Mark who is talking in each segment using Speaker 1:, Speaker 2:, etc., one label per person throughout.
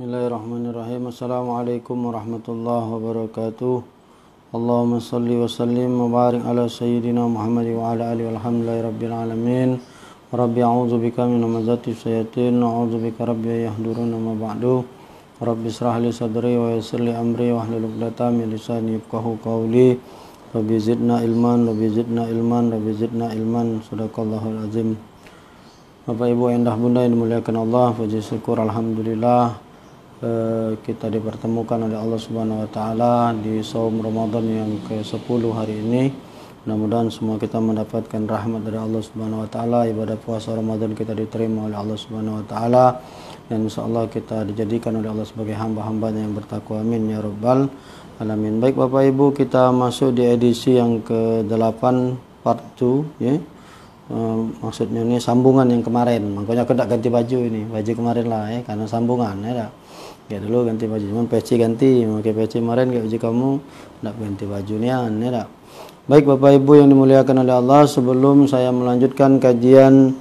Speaker 1: Bismillahirrahmanirrahim. Assalamualaikum warahmatullahi wabarakatuh. Allahumma salli wa sallim wa barik ala sayyidina Muhammad wa ala alihi walhamdulillahi rabbil alamin. Rabbi a'udzu bika min hamazati syayatin wa a'udzu bika rabbi yahdurun ma ba'du. Rabbi israh li sadri wa yassir li amri wa hlul 'uqdatam min lisani yafqahu qawli. Rabbi zidna ilman, Rabbi zidna ilman, Rabbi zidna ilman. Shadaqallahul azim. Bapak Ibu Endah Bunda yang dimuliakan Allah, puji syukur alhamdulillah kita dipertemukan oleh Allah Subhanahu wa taala di saum Ramadan yang ke-10 hari ini. Mudah-mudahan semua kita mendapatkan rahmat dari Allah Subhanahu wa taala, ibadah puasa Ramadan kita diterima oleh Allah Subhanahu wa taala, dan insyaallah kita dijadikan oleh Allah sebagai hamba-hambanya yang bertakwa. Amin ya rabbal alamin. Baik Bapak Ibu, kita masuk di edisi yang ke-8 part 2 ya. Maksudnya ini sambungan yang kemarin, makanya aku tak ganti baju ini, baju kemarin lah ya, karena sambungan ya. Ya dulu ganti baju, cuman peci ganti, pakai peci kemarin kayak baju kamu, nak ganti baju nian ya. Baik Bapak Ibu yang dimuliakan oleh Allah, sebelum saya melanjutkan kajian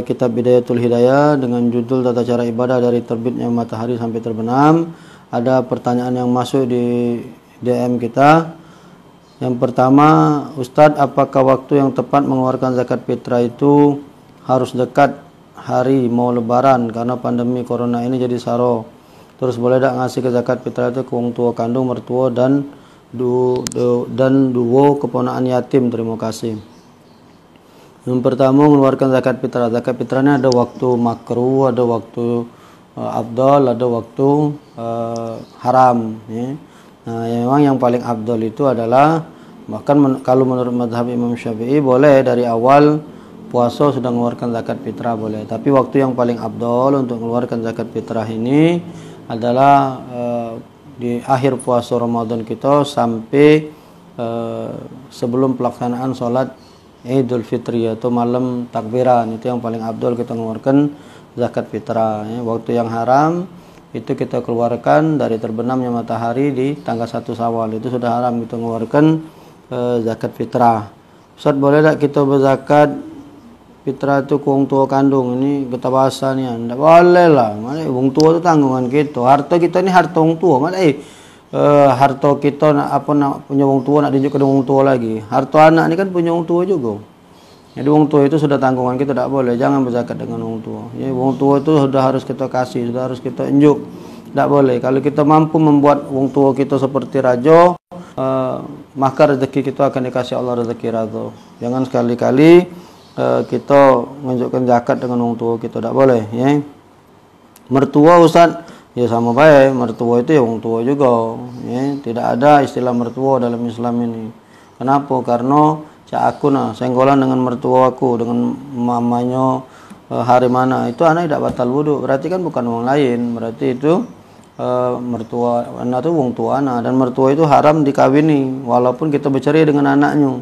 Speaker 1: kitab Bidayatul Hidayah dengan judul Tata Cara Ibadah dari Terbitnya Matahari sampai Terbenam, ada pertanyaan yang masuk di DM kita. Yang pertama, Ustadz, apakah waktu yang tepat mengeluarkan zakat fitrah itu harus dekat hari mau lebaran karena pandemi corona ini jadi saro? Terus boleh tak ngasih ke zakat fitrah itu ke wong tua kandung, mertua dan duo keponakan yatim? Terima kasih. Yang pertama, mengeluarkan zakat fitrah. Zakat fitrahnya ada waktu makruh, ada waktu afdal, ada waktu haram ya. Nah, memang yang paling afdal itu adalah, bahkan kalau menurut mazhab Imam Syafi'i, boleh dari awal puasa sudah mengeluarkan zakat fitrah boleh. Tapi waktu yang paling afdal untuk mengeluarkan zakat fitrah ini adalah di akhir puasa Ramadan kita sampai sebelum pelaksanaan sholat Idul Fitri atau malam takbiran. Itu yang paling afdal kita mengeluarkan zakat fitrah ya. Waktu yang haram itu kita keluarkan dari terbenamnya matahari di tanggal 1 Syawal, itu sudah haram kita mengeluarkan zakat fitrah. Ustaz, boleh tak kita berzakat fitrah itu ke wong tua kandung? Ini kita bahasa ni, tidak boleh lah. Malah wong tua itu tanggungan kita. Harta kita ni harta wong tua. Malah harta kita nak punya wong tua nak dijuk ke wong tua lagi. Harta anak ni kan punya wong tua juga. Jadi wong tua itu sudah tanggungan kita, tidak boleh. Jangan berzakat dengan wong tua. Ya, wong tua itu sudah harus kita kasih, sudah harus kita unjuk. Tidak boleh. Kalau kita mampu membuat wong tua kita seperti raja, maka rezeki kita akan dikasih Allah rezeki raja. Jangan sekali-kali kita menunjukkan zakat dengan wong tua kita, tidak boleh. Ya. Mertua Ustaz, ya sama baik. Mertua itu ya wong tua juga. Ya. Tidak ada istilah mertua dalam Islam ini. Kenapa? Karena aku senggolan dengan mertua aku, dengan mamanya hari mana, itu anak tidak batal wudhu. Berarti kan bukan orang lain, berarti itu mertua anak itu wong tua anak, dan mertua itu haram dikawini walaupun kita bercerai dengan anaknya.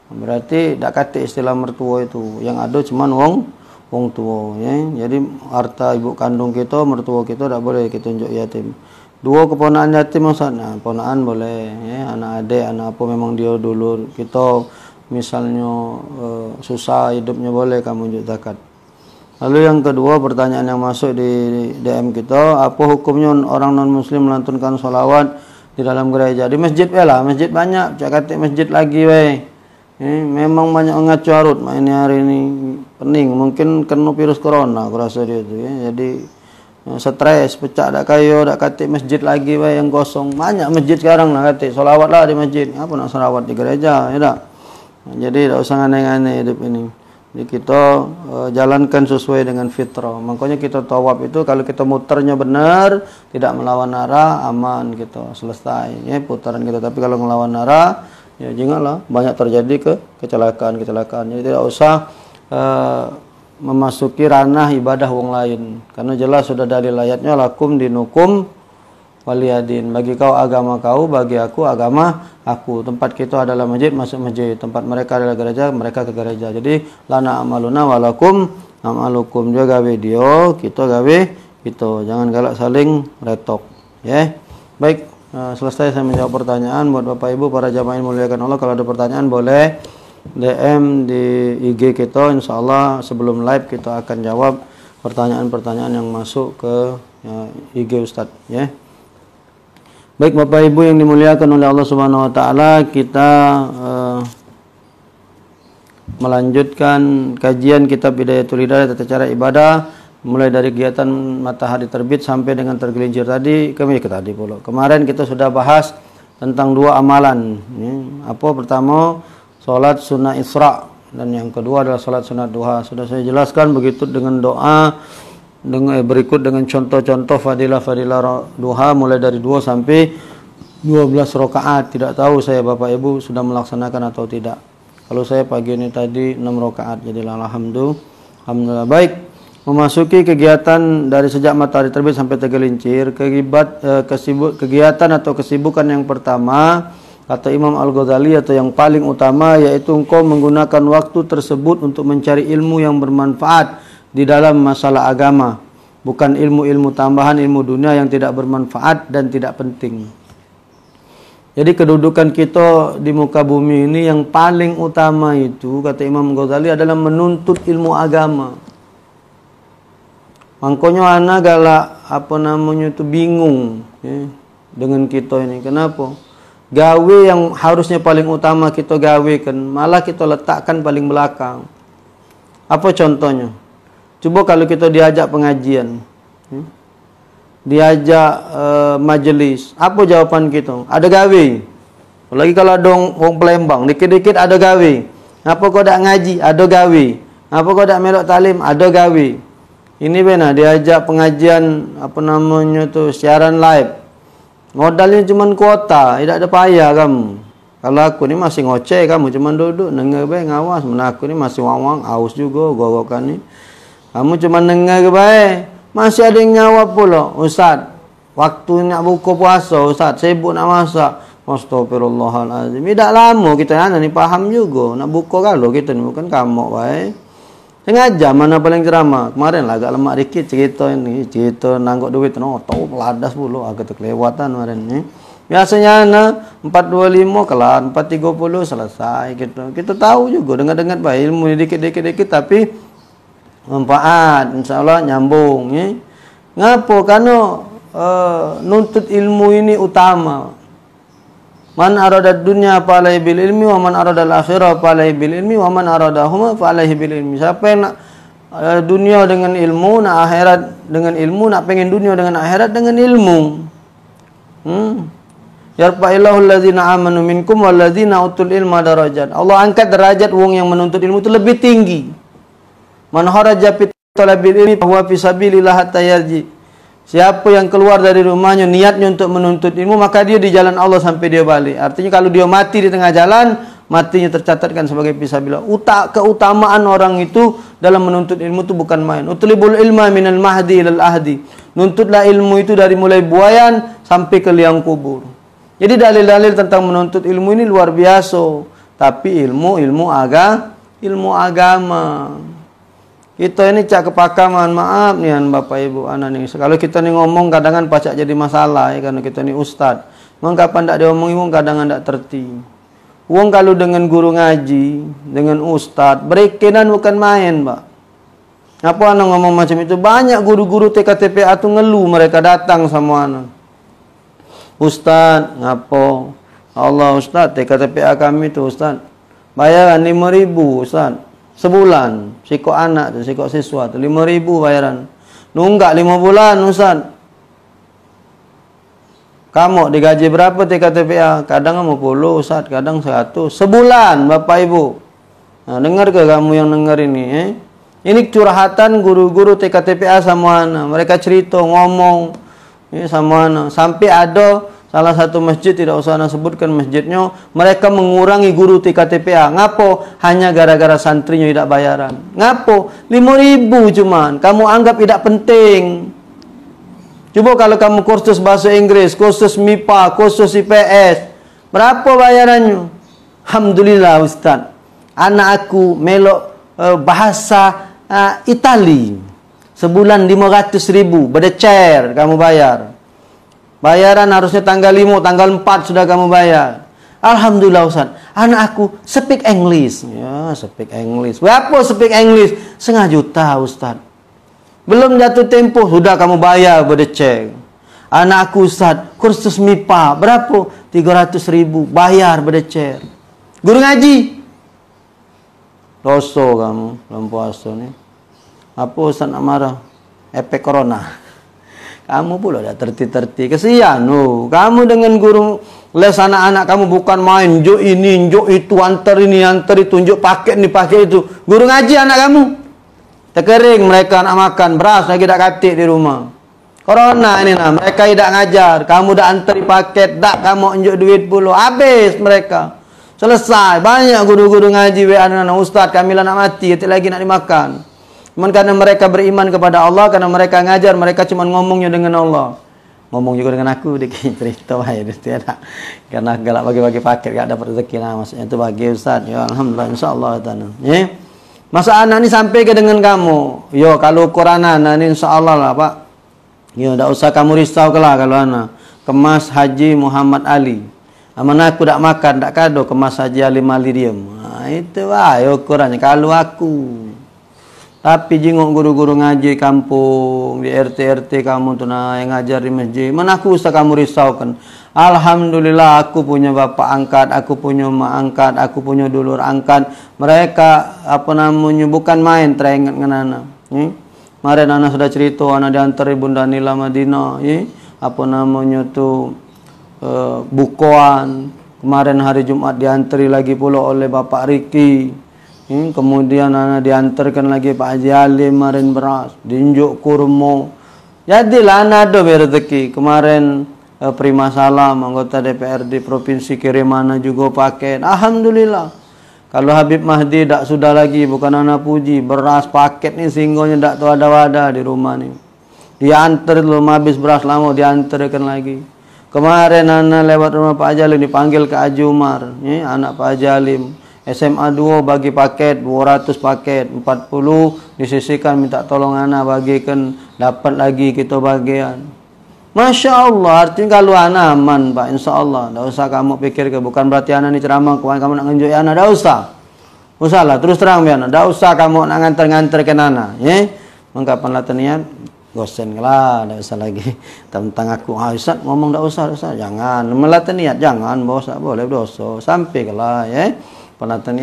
Speaker 1: Berarti tidak kata istilah mertua itu, yang ada cuman wong tua ya. Jadi harta ibu kandung kita, mertua kita tidak boleh kita tunjuk yatim. Dua keponakan yatim maksudnya, keponakan boleh ya, anak adik, anak apa memang dia dulu kita misalnya susah hidupnya, boleh kamu unjuk zakat. Lalu yang kedua, pertanyaan yang masuk di DM kita, apa hukumnya orang non muslim melantunkan sholawat di dalam gereja? Di masjid lah, masjid banyak, cak katik masjid lagi weh. Memang banyak ngacu arut ini hari ini pening, mungkin kena virus corona aku rasa dia tu ya. Jadi stres, pecah dak kayo, dak katik masjid lagi weh yang kosong. Banyak masjid sekarang lah katik, sholawat lah di masjid. Apa nak sholawat di gereja ya tak? Jadi tidak usah aneh-aneh hidup ini. Jadi kita jalankan sesuai dengan fitrah. Makanya kita tawaf itu kalau kita muternya benar, tidak melawan arah, aman kita selesai ya putaran kita. Tapi kalau melawan arah, ya janganlah, banyak terjadi kecelakaan. Jadi tidak usah memasuki ranah ibadah wong lain. Karena jelas sudah dalil ayatnya, lakum dinukum waliyadin. Bagi kau agama kau, bagi aku agama aku. Tempat kita adalah masjid, masuk masjid. Tempat mereka adalah gereja, mereka ke gereja. Jadi lana amaluna walakum amalukum. Dia gawe dia, kita gawe kita. Jangan galak saling retok ya. Baik, selesai saya menjawab pertanyaan. Buat Bapak Ibu para jamaah yang muliakan Allah, kalau ada pertanyaan boleh DM di IG kita. Insyaallah sebelum live kita akan jawab pertanyaan-pertanyaan yang masuk ke IG Ustadz ya. Baik Bapak Ibu yang dimuliakan oleh Allah Subhanahu wa taala, kita melanjutkan kajian kitab Bidayatul Hidayah tata cara ibadah mulai dari kegiatan matahari terbit sampai dengan tergelincir tadi. Kemarin kita sudah bahas tentang dua amalan. Apa pertama, salat sunnah Isra, dan yang kedua adalah salat sunat duha. Sudah saya jelaskan begitu dengan doa berikut dengan contoh-contoh fadilah-fadilah duha mulai dari 2 sampai 12 rakaat. Tidak tahu saya Bapak Ibu sudah melaksanakan atau tidak. Kalau saya pagi ini tadi 6 rakaat, jadi alhamdulillah. Baik, memasuki kegiatan dari sejak matahari terbit sampai tergelincir, kegiatan atau kesibukan yang pertama kata Imam Al-Ghazali atau yang paling utama yaitu engkau menggunakan waktu tersebut untuk mencari ilmu yang bermanfaat di dalam masalah agama, bukan ilmu-ilmu tambahan, ilmu dunia yang tidak bermanfaat dan tidak penting. Jadi kedudukan kita di muka bumi ini yang paling utama itu kata Imam Ghazali adalah menuntut ilmu agama. Makanya anak galak bingung dengan kita ini. Kenapa? Gawe yang harusnya paling utama kita gawekan, malah kita letakkan paling belakang. Apa contohnya? Coba kalau kita diajak pengajian, diajak majelis, apa jawaban kita? Ada gawe. Lagi kalau ada orang Palembang, dikit-dikit ada gawe. Apa kau dak ngaji? Ada gawe. Apa kau dak melok talim? Ada gawe. Ini benar diajak pengajian siaran live. Modalnya cuma kuota, tidak ada payah kamu. Kalau aku ni masih ngoceh, kamu cuma duduk dengar bae ngawas. Mana aku ni masih wang-wang, aus juga gorokan ni. Kamu cuma dengar bae. Masih ada yang nyawab pula, Ustaz. Waktu nak buka puasa, Ustaz, sibuk nak masak. Astagfirullahalazim. Tidak lama kita ni faham juga. Nak buka kalau kita ni bukan kamu bae. Sengaja mana paling ceramah. Kemarin lah agak lemak dikit cerita ini. Cerita nanggok duit. Tahu peladas pula. Agak terkelewatan kemarin ni. Biasanya 4.25 kelar. 4.30 selesai. Kita tahu juga. Dengar-dengar baik. Ilmu ni dikit-dikit. Tapi manfaat. InsyaAllah nyambung. Ngapa? Karena nuntut ilmu ini utama. Man arada dunya fa alaihi bil ilmi wa man arada al akhirah fa alaihi bil ilmi wa man aradahuma fa alaihi bil ilmi. Siapa yang nak dunia dengan ilmu, nak akhirat dengan ilmu, nak pengen dunia dengan akhirat dengan ilmu. Yarfa'illahu allazina amanu minkum wallazina utul ilma darajat. Allah angkat derajat wong yang menuntut ilmu itu lebih tinggi. Man kharaja fi talabil ilmi fa huwa fi sabilillah hatta yarji. Siapa yang keluar dari rumahnya niatnya untuk menuntut ilmu, maka dia di jalan Allah sampai dia balik. Artinya kalau dia mati di tengah jalan, matinya tercatatkan sebagai fisabilillah. Keutamaan orang itu dalam menuntut ilmu itu bukan main. Utlibul ilma minal mahdi ilal ahdi. Nuntutlah ilmu itu dari mulai buayan sampai ke liang kubur. Jadi dalil-dalil tentang menuntut ilmu ini luar biasa. Tapi ilmu agama. Kita ini cak kepakaman, maaf nih Bapak Ibu anak nih. Kalau kita nih ngomong kadang-kadang pacak jadi masalah ya, karena kita nih ustad. Memang kapan tak diomongin wong kadang-kadang tak terti. Wong kalau dengan guru ngaji, dengan ustad, berekenan bukan main, Pak. Apa anak ngomong macam itu? Banyak guru-guru TKTPA tu ngeluh mereka datang sama anak. Ustad, ngapo? Allah Ustad, TKTPA kami tu Ustad. Bayaran 5.000 Ustad. Sebulan, sikok anak tu, sikok siswa tu 5.000 bayaran. Nunggak 5 bulan Ustaz. Kamu digaji berapa TKTPA? Kadang 50 Ustaz, kadang 100. Sebulan Bapak Ibu. Nah, dengar ke kamu yang dengar ini? Ini curhatan guru-guru TKTPA sama anak. Mereka cerita, ngomong sama anak. Sampai ada salah satu masjid, tidak usah anak sebutkan masjidnya, mereka mengurangi guru TKTPA. Ngapo? Hanya gara-gara santrinya tidak bayaran. Ngapo? 5.000 cuman. Kamu anggap tidak penting. Coba kalau kamu kursus bahasa Inggris, kursus MIPA, kursus IPS, berapa bayarannya? Alhamdulillah Ustaz. Anak aku melok bahasa Itali. Sebulan 500.000. Berdecer kamu bayar. Bayaran harusnya tanggal 5, tanggal 4 sudah kamu bayar. Alhamdulillah Ustaz. Anak aku speak English. Ya, speak English. Berapa speak English? 500.000 Ustaz. Belum jatuh tempo, sudah kamu bayar berdecek. Anak aku Ustaz, kursus MIPA, berapa? 300.000, bayar berdecek. Guru ngaji. Dosa kamu, belum puasa ni. Apa Ustaz nak marah? Efek corona. Kamu pula dah terti-terti. Kesian tu. Kamu dengan guru les anak-anak kamu bukan main. Juk ini, juk itu, antar ini, antar itu. Juk paket ni, paket itu. Guru ngaji anak kamu. Terkering mereka nak makan. Beras lagi tak katik di rumah. Corona ini lah. Mereka tidak ngajar. Kamu dah antari paket. Tak kamu unjuk duit pula. Habis mereka. Selesai. Banyak guru-guru ngaji. Anak-anak Ustaz kami lah nak mati. Tidak lagi nak dimakan. Cuma karena mereka beriman kepada Allah, karena mereka ngajar, mereka cuma ngomongnya dengan Allah. Ngomong juga dengan aku, dikit cerita baik dia tak. Karena galak bagi-bagi paket, gak dapat rezeki lah. Maksudnya itu bagi Ustaz. Ya alhamdulillah, insyaallah taala. Ya. Masa anak ni sampai ke dengan kamu. Yo kalau ukuran anak ni insyaallah lah, Pak. Yo tak usah kamu risau kelah kalau anak. Kemas Haji Muhammad Ali. Amanah aku tak makan, tak kado kemas Haji Ali Malirium. Nah, itu lah ukurannya kalau aku. Tapi jenguk guru-guru ngaji kampung, di RT-RT kamu tu nah yang ngajar di masjid. Mana aku usah kamu risaukan. Alhamdulillah aku punya bapak angkat, aku punya mak angkat, aku punya dulur angkat. Mereka apa namanya bukan main teringat dengan anak. Kemarin anak sudah cerita anak diantar Bunda Nila Madinah. Apa namanya tu bukuan. Kemarin hari Jumat diantari lagi pula oleh Bapak Riki. Kemudian anak diantarkan lagi Pak Haji Alim kemarin beras, dinjuk kurma. Jadilah anak ada rezeki. Kemarin Prima Salam anggota DPRD Provinsi kirim anak juga paket. Alhamdulillah. Kalau Habib Mahdi tak sudah lagi, bukan anak puji, beras paket ni singgonya tak tahu ada wadah di rumah ni. Diantar belum habis beras lama diantarkan lagi. Kemarin anak lewat rumah Pak Haji Alim dipanggil ke Haji Umar, anak Pak Haji Alim. SMA 2 bagi paket 200 paket 40 disisihkan minta tolong anak bagikan dapat lagi kita bagian. Masya Allah, artinya kalau anak aman Pak, insya Allah. Tak usah kamu pikir ke bukan berarti anak ni ceramah kamu nak ngenjuk anak, tak usah. Usahlah terus terang biar anak, tak usah kamu nak nganter-nganterkan anak. Mengkapan lah niat gosen lah, tak usah lagi tentang aku. Ustaz ngomong tak usah, jangan melatih niat, jangan bos, tak boleh dosa sampai ke lah penonton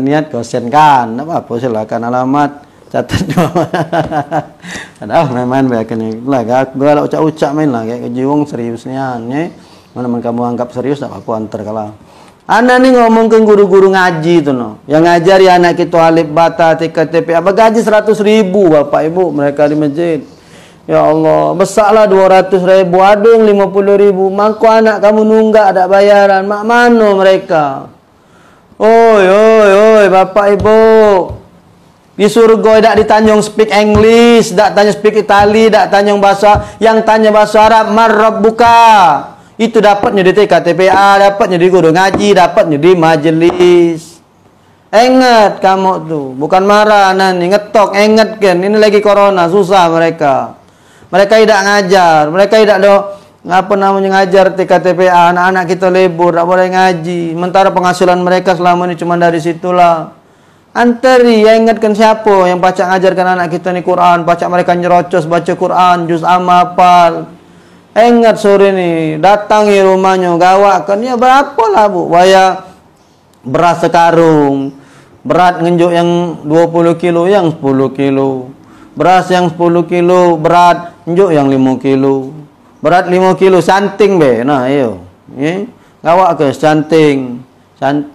Speaker 1: niat gosen kan, tak apa silakan alamat catat dua. Ada main-main baik ni lah, gak ucap-ucap main lah kayak kejiwang seriusnya, mana kamu anggap serius tak aku antar kalah. Anak ni ngomong ke guru-guru ngaji tu no, yang ngajari anak kita alif bata TKTP apa gaji 100.000 bapak ibu mereka di masjid. Ya Allah, besarlah 200.000, ada yang 50.000, mangko anak kamu nunggak ada bayaran, mak mana mereka? Oi, bapak ibu. Di surga tak ditanyong speak English, tak tanya speak Itali, tak tanyong bahasa, yang tanya bahasa Arab, marrabbuka. Itu dapatnya di TKTPA, dapatnya di guru ngaji, dapatnya di majelis. Ingat kamu tuh, bukan marah nani, ngetok, ingat kan, ini lagi corona, susah mereka. Mereka tidak ngajar, mereka tidak ada apa namanya ngajar TKTPA, anak-anak kita lebur, tak boleh ngaji. Sementara penghasilan mereka selama ini cuma dari situlah. Antari, ya ingatkan siapa yang pacak ngajarkan anak kita ni Quran, pacak mereka nyerocos baca Quran, juz amma hafal. Ingat sore ni, datangi rumahnya, gawakkan, ya berapa lah bu, waya beras sekarung, berat ngenjuk yang 20 kilo, yang 10 kilo. Beras yang 10 kilo, berat ngenjuk yang 5 kilo. Berat 5 kilo, santing be. Nah, ayo. Gawak ke santing.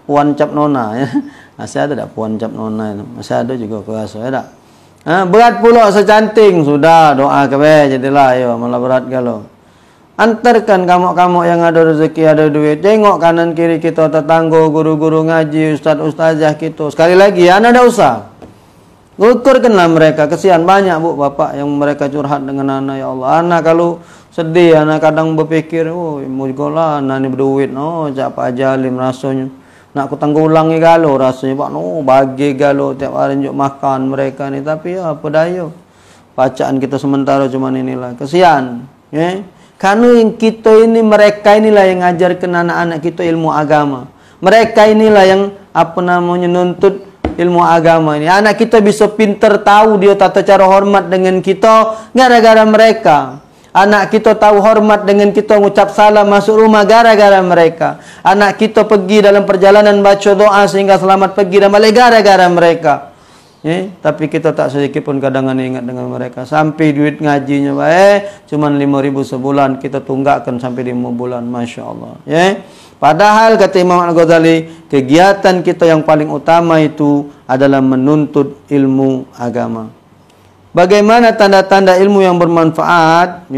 Speaker 1: Puan cap nona. Masih ada tak puan cap nona? Masih ada juga kuasa, ya tak? Berat pula secanting. Sudah, doa ke be. Jadilah, ayo. Malah berat kalau. Antarkan kamu-kamu yang ada rezeki, ada duit. Tengok kanan kiri kita, tetangga, guru-guru ngaji, ustaz-ustazah kita. Sekali lagi, anak tak usah. Ukurkanlah mereka. Kesian banyak bu, bapak yang mereka curhat dengan anak, ya Allah. Anak kalau sedih, anak kadang berpikir, oh, mugolah anak ni berduit, cak Pak Haji Alim rasanya. Nak aku tanggulangi galau rasanya, Pak, bagi galau tiap hari untuk makan mereka ni. Tapi ya, apa daya. Bacaan kita sementara cuma inilah. Kesian. Karena kita ini, mereka inilah yang ngajarkan anak-anak kita ilmu agama. Mereka inilah yang, apa namanya, nuntut ilmu agama ini. Anak kita bisa pinter tahu dia tata cara hormat dengan kita gara-gara mereka. Anak kita tahu hormat dengan kita mengucap salam masuk rumah gara-gara mereka. Anak kita pergi dalam perjalanan baca doa sehingga selamat pergi dan balik gara-gara mereka. Tapi kita tak sedikit pun kadang ingat dengan mereka. Sampai duit ngajinya cuman 5.000 sebulan, kita tunggakkan sampai 5 bulan. Masya Allah. Padahal kata Imam Al-Ghazali, kegiatan kita yang paling utama itu adalah menuntut ilmu agama. Bagaimana tanda-tanda ilmu yang bermanfaat?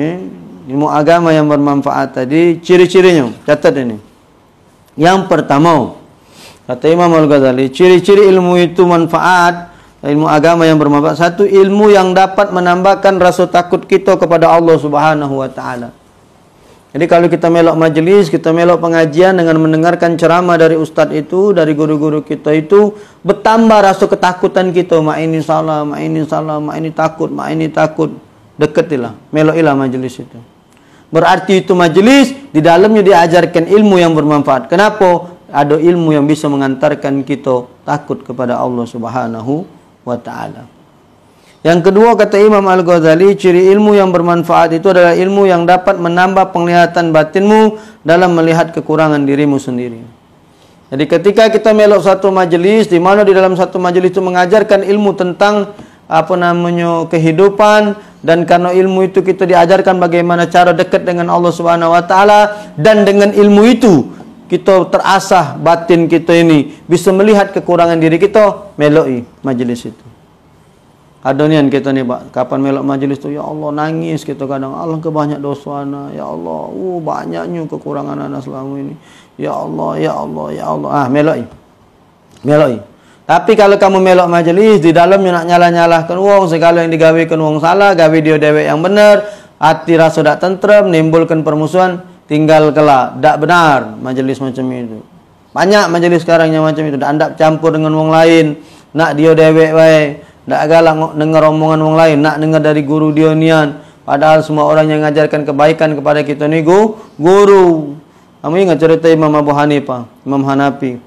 Speaker 1: Ilmu agama yang bermanfaat tadi, ciri-cirinya. Catat ini. Yang pertama, kata Imam Al-Ghazali, ciri-ciri ilmu itu manfaat, ilmu agama yang bermanfaat. Satu, ilmu yang dapat menambahkan rasa takut kita kepada Allah Subhanahu wa taala. Jadi kalau kita melok majelis, kita melok pengajian dengan mendengarkan ceramah dari ustadz itu, dari guru-guru kita itu, bertambah rasa ketakutan kita. Mak ini salah, mak ini salah, mak ini takut, mak ini takut. Deketilah, melokilah majelis itu. Berarti itu majelis, di dalamnya diajarkan ilmu yang bermanfaat. Kenapa? Ada ilmu yang bisa mengantarkan kita takut kepada Allah Subhanahu wa ta'ala. Yang kedua, kata Imam Al-Ghazali, ciri ilmu yang bermanfaat itu adalah ilmu yang dapat menambah penglihatan batinmu dalam melihat kekurangan dirimu sendiri. Jadi ketika kita melok satu majelis, di mana di dalam satu majelis itu mengajarkan ilmu tentang kehidupan, dan karena ilmu itu kita diajarkan bagaimana cara dekat dengan Allah Subhanahu wa taala, dan dengan ilmu itu kita terasah batin kita ini bisa melihat kekurangan diri kita, meloki majelis itu. Ada nian kita ni, Pak, kapan melok majlis tu, ya Allah nangis kita kadang, Allah kebanyak dosa ana, ya Allah, banyaknya kekurangan ana selama ini. Ya Allah, ya Allah, ya Allah. Meloki. Meloki. Tapi kalau kamu melok majlis, di dalamnya nak nyalah-nyalahkan wong, segala yang digawekan wong salah, gawe dia dewek yang benar, hati rasa dak tentrem, nimbulkan permusuhan, tinggal kelak, dak benar majlis macam itu. Banyak majlis sekarang yang macam itu, dak andak campur dengan wong lain, nak dia dewek wae. Tak galak dengar omongan orang lain, nak dengar dari guru dia nian. Padahal semua orang yang mengajarkan kebaikan kepada kita ni guru. Kamu ingat cerita Imam Abu Hanifah, Imam Hanafi.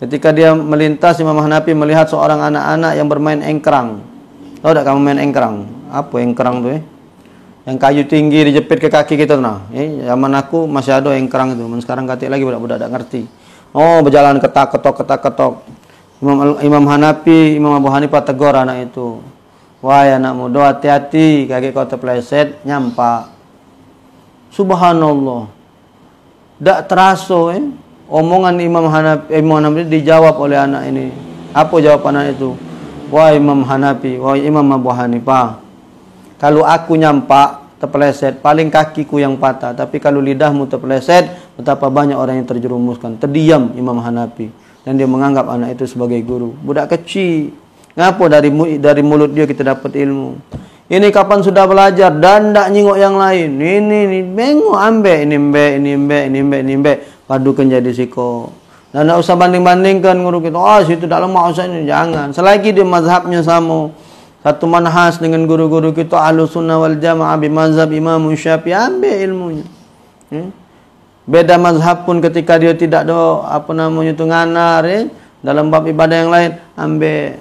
Speaker 1: Ketika dia melintas, Imam Hanafi melihat seorang anak-anak yang bermain engkrang. Tahu tak kamu main engkrang? Apa engkrang tu Yang kayu tinggi dijepit ke kaki kita tu nah. Zaman aku masih ada engkrang itu. Sekarang katik lagi budak-budak tak ngerti. Berjalan ketak-ketok. Imam Hanafi, Imam Abu Hanifah tegur anak itu. Wahai anak muda, hati-hati, kaki kau terpeleset, nyampak. Subhanallah. Tak terasa omongan Imam Hanafi dijawab oleh anak ini. Apa jawaban anak itu? Wahai Imam Hanafi, wahai Imam Abu Hanifah, kalau aku nyampak terpeleset, paling kakiku yang patah. Tapi kalau lidahmu terpeleset, betapa banyak orang yang terjerumuskan. Terdiam Imam Hanafi. Dan dia menganggap anak itu sebagai guru. Budak kecil. Ngapa dari mulut dia kita dapat ilmu? Ini kapan sudah belajar dan tak nyingok yang lain. Ini bengok ambek, ini mbek. Padukan jadi siko. Dan tak usah banding-bandingkan guru kita. Situ tak lemah usah ini. Jangan. Selagi dia mazhabnya sama. Satu manhaj dengan guru-guru kita. Ahlus sunnah wal jamaah bimazhab Imam Syafi'i. Ambil ilmunya. Beda mazhab pun ketika dia tidak ada nganar dalam bab ibadah yang lain, ambil.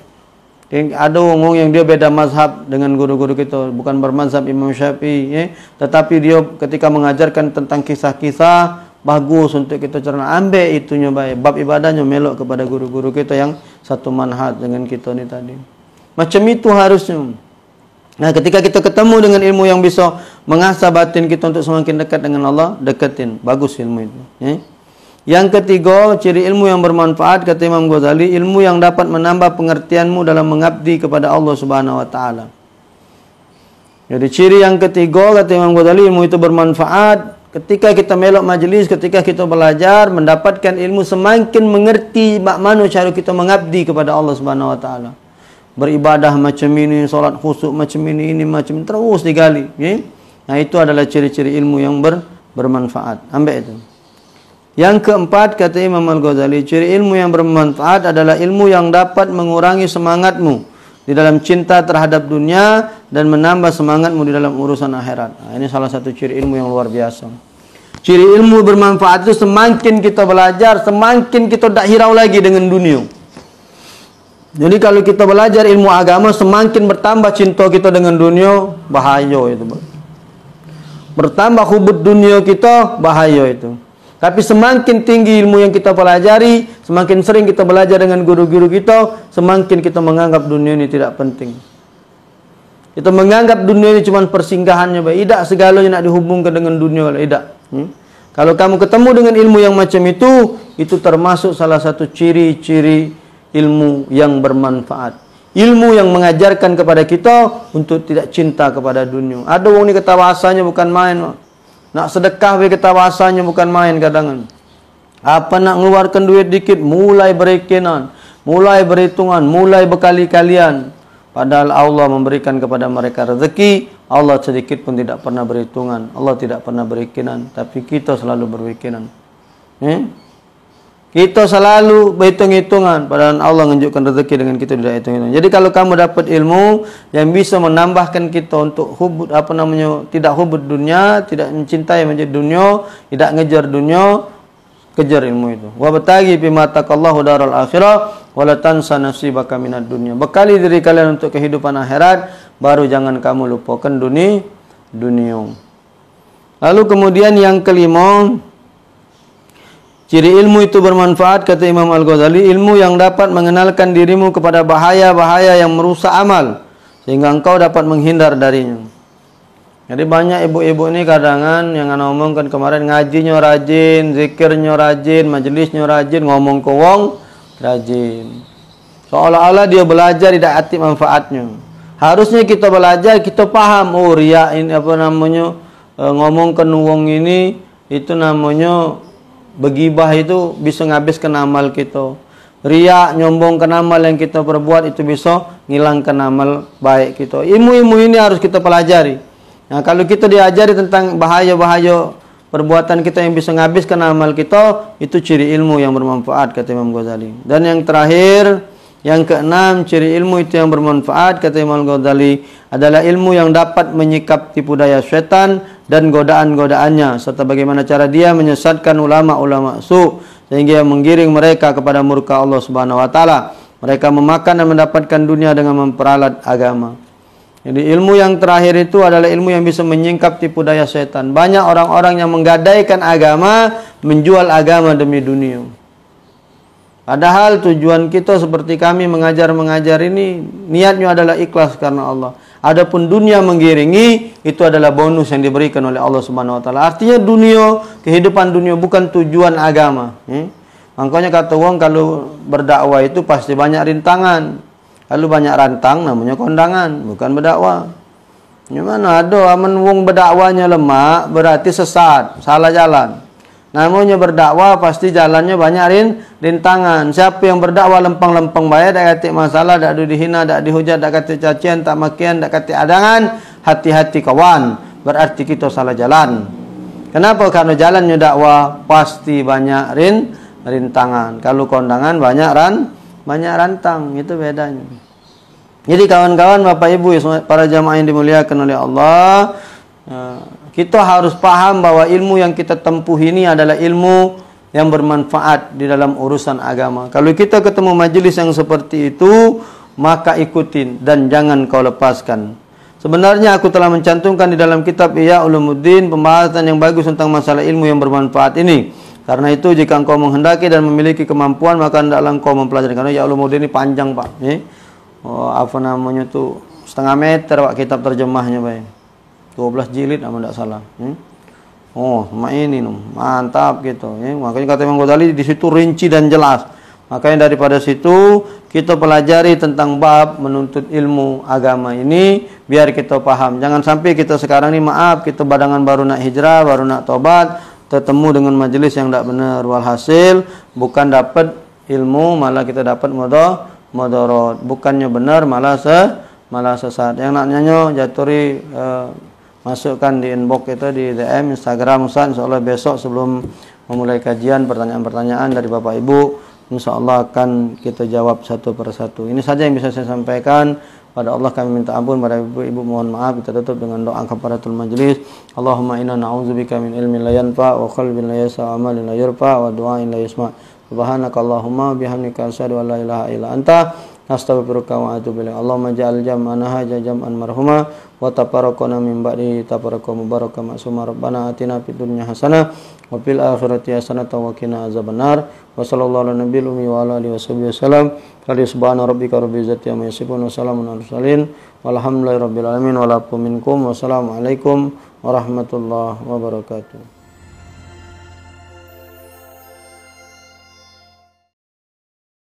Speaker 1: Ada orang yang dia beda mazhab dengan guru-guru kita, bukan bermazhab Imam Syafi'i, tetapi dia ketika mengajarkan tentang kisah-kisah bagus untuk kita cerna, ambil itunya baik. Bab ibadahnya melok kepada guru-guru kita yang satu manhaj dengan kita ni tadi. Macam itu harusnya. Nah, ketika kita ketemu dengan ilmu yang bisa mengasah batin kita untuk semakin dekat dengan Allah, deketin. Bagus ilmu itu. Yang ketiga, ciri ilmu yang bermanfaat, kata Imam Ghazali, ilmu yang dapat menambah pengertianmu dalam mengabdi kepada Allah Subhanahu wa taala. Jadi ciri yang ketiga, kata Imam Ghazali, ilmu itu bermanfaat. Ketika kita melok majlis, ketika kita belajar, mendapatkan ilmu, semakin mengerti bagaimana cara kita mengabdi kepada Allah Subhanahu wa taala. Beribadah macam ini, solat khusyuk macam ini macam ini, terus digali. Nah, itu adalah ciri-ciri ilmu yang bermanfaat. Ambil itu. Yang keempat, kata Imam Al-Ghazali, ciri ilmu yang bermanfaat adalah ilmu yang dapat mengurangi semangatmu di dalam cinta terhadap dunia dan menambah semangatmu di dalam urusan akhirat. Nah, ini salah satu ciri ilmu yang luar biasa. Ciri ilmu bermanfaat itu semakin kita belajar, semakin kita tak hirau lagi dengan dunia. Jadi kalau kita belajar ilmu agama, semakin bertambah cinta kita dengan dunia, bahaya itu. Bertambah hubud dunia kita, bahaya itu. Tapi semakin tinggi ilmu yang kita pelajari, semakin sering kita belajar dengan guru-guru kita, semakin kita menganggap dunia ini tidak penting. Kita menganggap dunia ini cuma persinggahannya, tidak segalanya nak dihubungkan dengan dunia, tidak. Kalau kamu ketemu dengan ilmu yang macam itu termasuk salah satu ciri-ciri ilmu yang bermanfaat. Ilmu yang mengajarkan kepada kita untuk tidak cinta kepada dunia. Ada orang ni ketawasanya bukan main. Nak sedekah we ketawasanya bukan main kadang. Apa nak mengeluarkan duit dikit, mulai berekenan, mulai berhitungan, mulai berkali-kalian. Padahal Allah memberikan kepada mereka rezeki, Allah sedikit pun tidak pernah berhitungan, Allah tidak pernah berekenan, tapi kita selalu berekenan. Kita selalu berhitung-hitungan, padahal Allah menunjukkan rezeki dengan kita tidak hitung-hitungan. Jadi kalau kamu dapat ilmu yang bisa menambahkan kita untuk hubud, tidak hubud dunia, tidak mencintai menjadi dunia, tidak ngejar dunia, kejar ilmu itu. Wa batagi bima taqallahu daral akhirah wa la tansa nasibaka minad dunya. Bekali diri kalian untuk kehidupan akhirat, baru jangan kamu lupakan dunia. Lalu kemudian yang kelima, ciri ilmu itu bermanfaat, kata Imam Al-Ghazali, ilmu yang dapat mengenalkan dirimu kepada bahaya-bahaya yang merusak amal, sehingga engkau dapat menghindar darinya. Jadi banyak ibu-ibu ini kadangan yang ana omongkan kemarin, ngajinya rajin, zikirnya rajin, majelisnya rajin, ngomong ke wong rajin. Seolah-olah dia belajar tidak aktif manfaatnya. Harusnya kita belajar, kita paham, oh riya ini ngomong ke wong ini, itu namanya begibah, itu bisa nghabiskan amal kita. Riya, nyombongkan amal yang kita perbuat, itu bisa ngilangkan amal baik kita. Ilmu-ilmu ini harus kita pelajari. Nah, kalau kita diajari tentang bahaya-bahaya perbuatan kita yang bisa nghabiskan amal kita, itu ciri ilmu yang bermanfaat, kata Imam Ghazali. Dan yang terakhir, yang keenam, ciri ilmu itu yang bermanfaat, kata Imam Ghazali, adalah ilmu yang dapat menyikap tipu daya syaitan dan godaan-godaannya, serta bagaimana cara dia menyesatkan ulama-ulama su, sehingga menggiring mereka kepada murka Allah Subhanahu wa taala. Mereka memakan dan mendapatkan dunia dengan memperalat agama. Jadi ilmu yang terakhir itu adalah ilmu yang bisa menyingkap tipu daya setan. Banyak orang-orang yang menggadaikan agama, menjual agama demi dunia. Padahal tujuan kita seperti kami mengajar ini, niatnya adalah ikhlas karena Allah. Adapun dunia menggiringi, itu adalah bonus yang diberikan oleh Allah Subhanahu wa taala. Artinya dunia, kehidupan dunia bukan tujuan agama. Makanya kata orang kalau berdakwah itu pasti banyak rintangan. Lalu banyak rantang, namanya kondangan, bukan berdakwah. Gimana ada aman wong berdakwahnya lemah, berarti sesat, salah jalan. Namanya berdakwah pasti jalannya banyak rintangan. Siapa yang berdakwah lempeng-lempeng bayar, tak kata masalah, tak ada dihina, tak dihujat, tak kata cacian, tak makian, tak kata adangan, hati-hati kawan, berarti kita salah jalan. Kenapa? Karena jalannya dakwah pasti banyak rintangan. Kalau kondangan banyak rantang, itu bedanya. Jadi kawan-kawan, Bapak Ibu, para jamaah yang dimuliakan oleh Allah, kita harus paham bahwa ilmu yang kita tempuh ini adalah ilmu yang bermanfaat di dalam urusan agama. Kalau kita ketemu majelis yang seperti itu, maka ikutin dan jangan kau lepaskan. Sebenarnya aku telah mencantumkan di dalam kitab Ihya Ulumuddin pembahasan yang bagus tentang masalah ilmu yang bermanfaat ini. Karena itu jika engkau menghendaki dan memiliki kemampuan, maka hendaklah engkau mempelajari. Karena ya Ulumuddin ini panjang, Pak. Setengah meter Pak kitab terjemahnya, Pak. 12 jilid sama tidak salah. Ini mantap gitu. Makanya kata Imam Ghazali di situ rinci dan jelas. Makanya daripada situ kita pelajari tentang bab menuntut ilmu agama ini biar kita paham. Jangan sampai kita sekarang ini kita badangan baru nak hijrah, baru nak tobat, ketemu dengan majelis yang tidak benar, walhasil bukan dapat ilmu malah kita dapat mudarat, bukannya benar malah sesat. Yang nak nyanyo jaturi masukkan di inbox kita di DM Instagram Ustaz, insyaallah besok sebelum memulai kajian pertanyaan-pertanyaan dari Bapak Ibu insyaallah akan kita jawab satu persatu. Ini saja yang bisa saya sampaikan. Pada Allah kami minta ampun, pada ibu-ibu mohon maaf. Kita tutup dengan doa kafaratul majlis. Allahumma inna na'udzubika min ilmin la yanfa wa qalbin la yasa wa amalin la yurfa wa du'ain la yasma. Subhanaka Allahumma bihamdika asyhadu an la ilaha illa anta nastaghfiruka wa atubu ilaik. Allahumma ja'al jam'ana hadza jam'an marhuma wa tafarraqana min ba'di tafarraqa mubaraka ma'suma. Rabbana atina fid dunya hasanah wa fil akhirati hasanah wa qina azabannar. Wa sallallahu ala nabiyil ummi wa ala alihi wasallam. Subhana rabbika rabbil izzati amma yasifun wa salamun alal mursalin walhamdulillahi rabbil alamin wa la minkum. Wassalamualaikum warahmatullahi wabarakatuh.